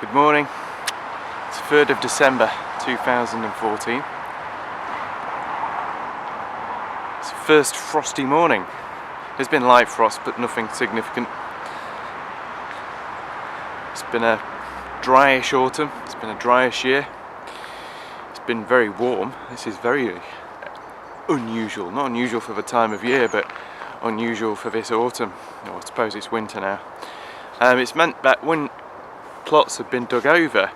Good morning. It's 3rd of December 2014. It's the first frosty morning. There's been light frost but nothing significant. It's been a dryish autumn, it's been a dryish year. It's been very warm. This is very unusual. Not unusual for the time of year, but unusual for this autumn. Or I suppose it's winter now. It's meant that when plots have been dug over,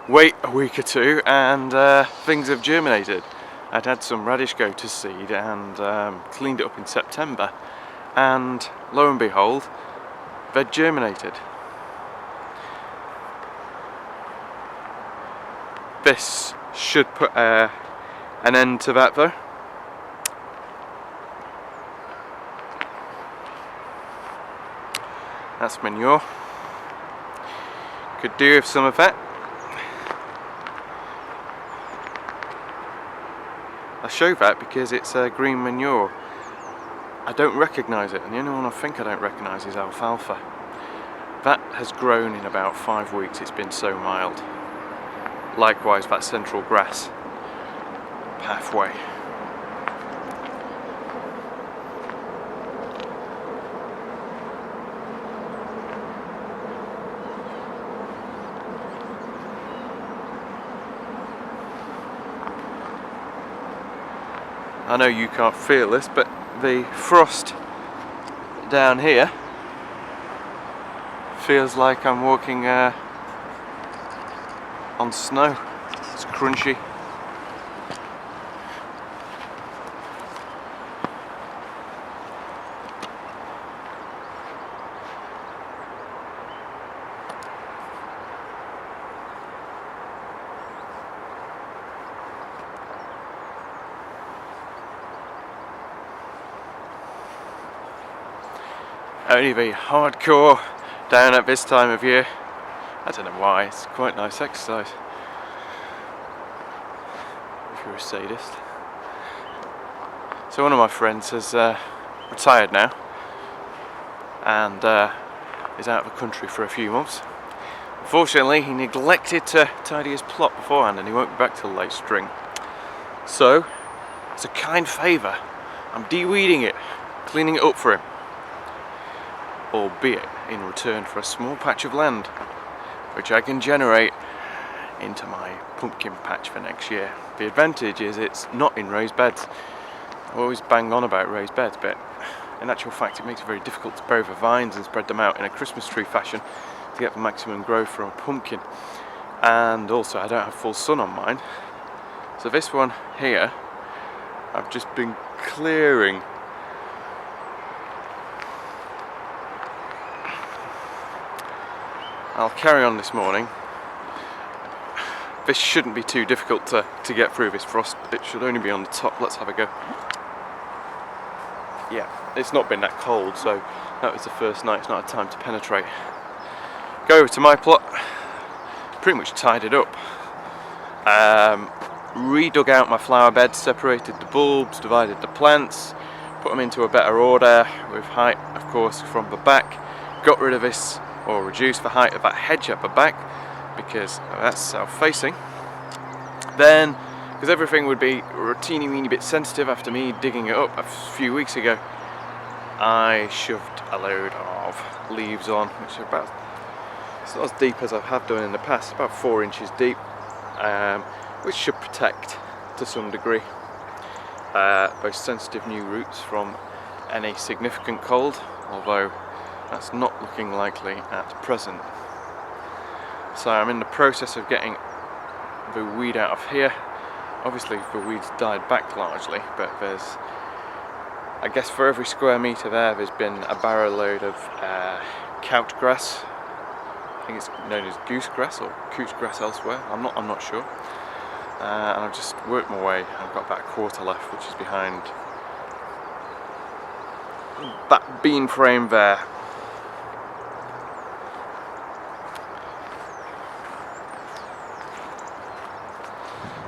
wait a week or two and things have germinated. I'd had some radish go to seed and cleaned it up in September, and lo and behold, they'd germinated. This should put an end to that though. That's manure. Could do with some of that. I show that because it's green manure. I don't recognise it, and the only one I think I don't recognise is alfalfa. That has grown in about 5 weeks, it's been so mild. Likewise, that central grass pathway. I know you can't feel this, but the frost down here feels like I'm walking on snow. It's crunchy. Only the hardcore down at this time of year. I don't know why, it's quite nice exercise if you're a sadist. So one of my friends has retired now and is out of the country for a few months. Unfortunately, he neglected to tidy his plot beforehand and he won't be back till late spring. So, as a kind favour, I'm de-weeding it, cleaning it up for him. Albeit in return for a small patch of land which I can generate into my pumpkin patch for next year. The advantage is it's not in raised beds. I always bang on about raised beds, but in actual fact it makes it very difficult to bury the vines and spread them out in a Christmas tree fashion to get the maximum growth from a pumpkin. And also I don't have full sun on mine. So this one here, I've just been clearing. I'll carry on this morning. This shouldn't be too difficult to get through this frost. It should only be on the top. Let's have a go. Yeah, it's not been that cold, so that was the first night. It's not had time to penetrate. Go over to my plot. Pretty much tied it up. Redug out my flower beds, separated the bulbs, divided the plants, put them into a better order with height, of course, from the back. Got rid of this, or reduce the height of that hedge at the back because that's south-facing. Then, because everything would be a teeny weeny bit sensitive after me digging it up a few weeks ago, I shoved a load of leaves on, which are about, it's not as deep as I have done in the past, about 4 inches deep, which should protect to some degree those sensitive new roots from any significant cold, although that's not looking likely at present. So I'm in the process of getting the weed out of here. Obviously the weeds died back largely, but there's, I guess for every square metre there's been a barrow load of couch grass. I think it's known as goose grass or couch grass elsewhere. I'm not sure. And I've just worked my way. I've got about a quarter left, which is behind that bean frame there.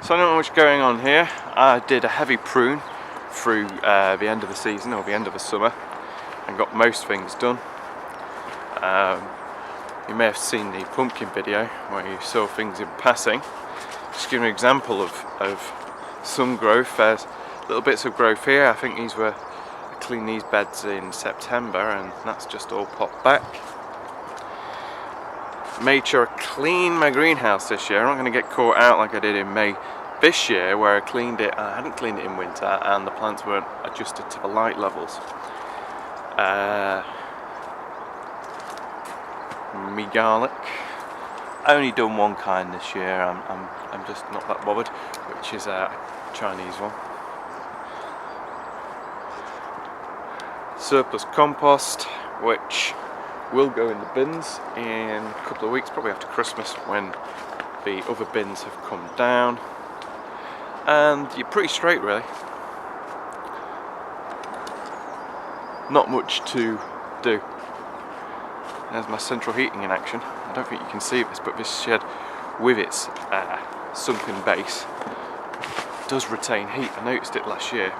So I don't know what's going on here. I did a heavy prune through the end of the season or the end of the summer and got most things done. You may have seen the pumpkin video where you saw things in passing. Just give an example of some growth. There's little bits of growth here. I think these were, I cleaned these beds in September and that's just all popped back. Made sure I cleaned my greenhouse this year. I'm not going to get caught out like I did in May this year where I cleaned it. I hadn't cleaned it in winter and the plants weren't adjusted to the light levels. Me garlic. I only done one kind this year. I'm just not that bothered, which is a Chinese one. Surplus compost, which will go in the bins in a couple of weeks, probably after Christmas, when the other bins have come down. And you're pretty straight, really. Not much to do. There's my central heating in action. I don't think you can see this, but this shed with its sunken base does retain heat. I noticed it last year.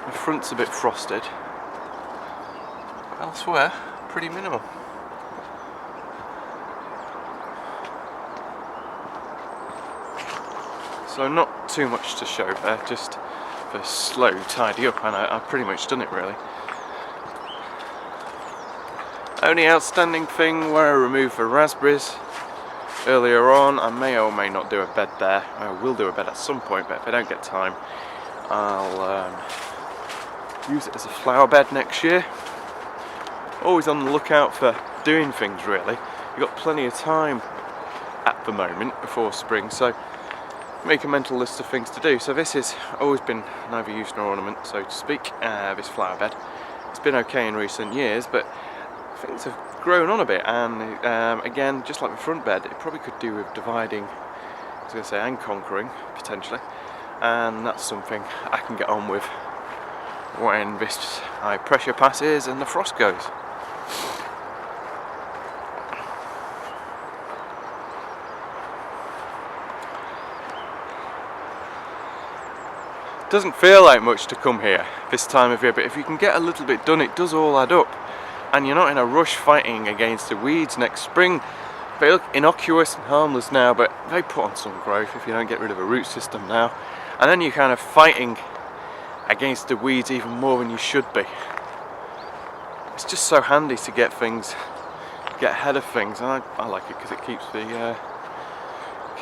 The front's a bit frosted. Elsewhere, pretty minimal. So not too much to show there, just the slow tidy up, and I've pretty much done it really. Only outstanding thing where I removed the raspberries earlier on, I may or may not do a bed there. I will do a bed at some point, but if I don't get time, I'll use it as a flower bed next year. Always on the lookout for doing things really. You've got plenty of time at the moment before spring, so make a mental list of things to do. So this has always been neither use nor ornament, so to speak, this flower bed. It's been okay in recent years, but things have grown on a bit, and again, just like the front bed, it probably could do with dividing, I was going to say, and conquering, potentially, and that's something I can get on with when this high pressure passes and the frost goes. Doesn't feel like much to come here this time of year, but if you can get a little bit done, it does all add up. And you're not in a rush fighting against the weeds next spring. They look innocuous and harmless now, but they put on some growth if you don't get rid of a root system now. And then you're kind of fighting against the weeds even more than you should be. It's just so handy to get ahead of things, and I like it because it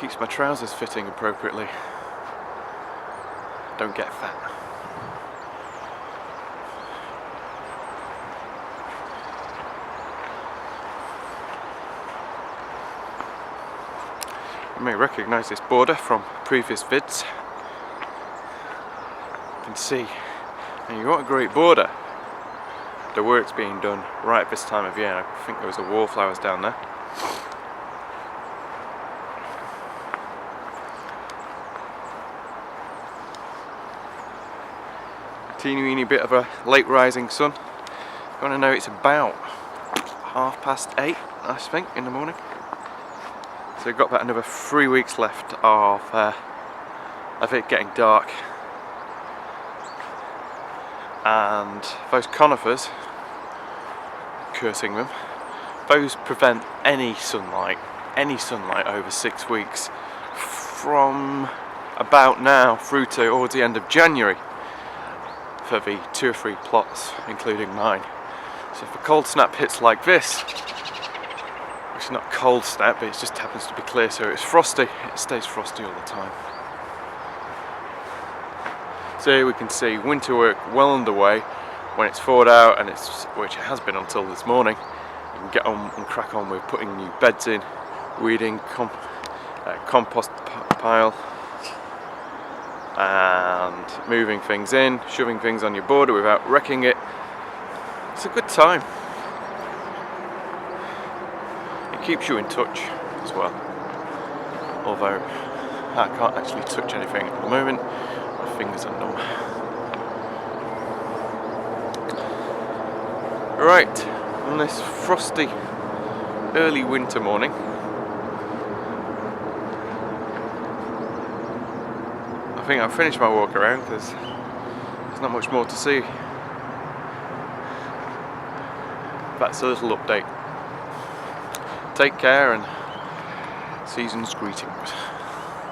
keeps my trousers fitting appropriately. Don't get fat. You may recognise this border from previous vids. You can see, and you got a great border. The work's being done right at this time of year. I think there was the wallflowers down there. Teeny weeny bit of a late rising sun. You want to know, it's about 8:30, I think, in the morning. So we've got about another 3 weeks left of it getting dark. And those conifers, cursing them, those prevent any sunlight over 6 weeks from about now through towards the end of January for the 2 or 3 plots, including mine. So if a cold snap hits like this, which is not cold snap, but it just happens to be clear, so it's frosty, it stays frosty all the time. So here we can see winter work well underway. When it's thawed out, and which it has been until this morning, you can get on and crack on with putting new beds in, weeding, compost pile, and moving things in, shoving things on your border without wrecking it. It's a good time. It keeps you in touch as well. Although I can't actually touch anything at the moment, my fingers are numb. Right, on this frosty early winter morning, I think I've finished my walk around because there's not much more to see. That's a little update. take care and season's greetings.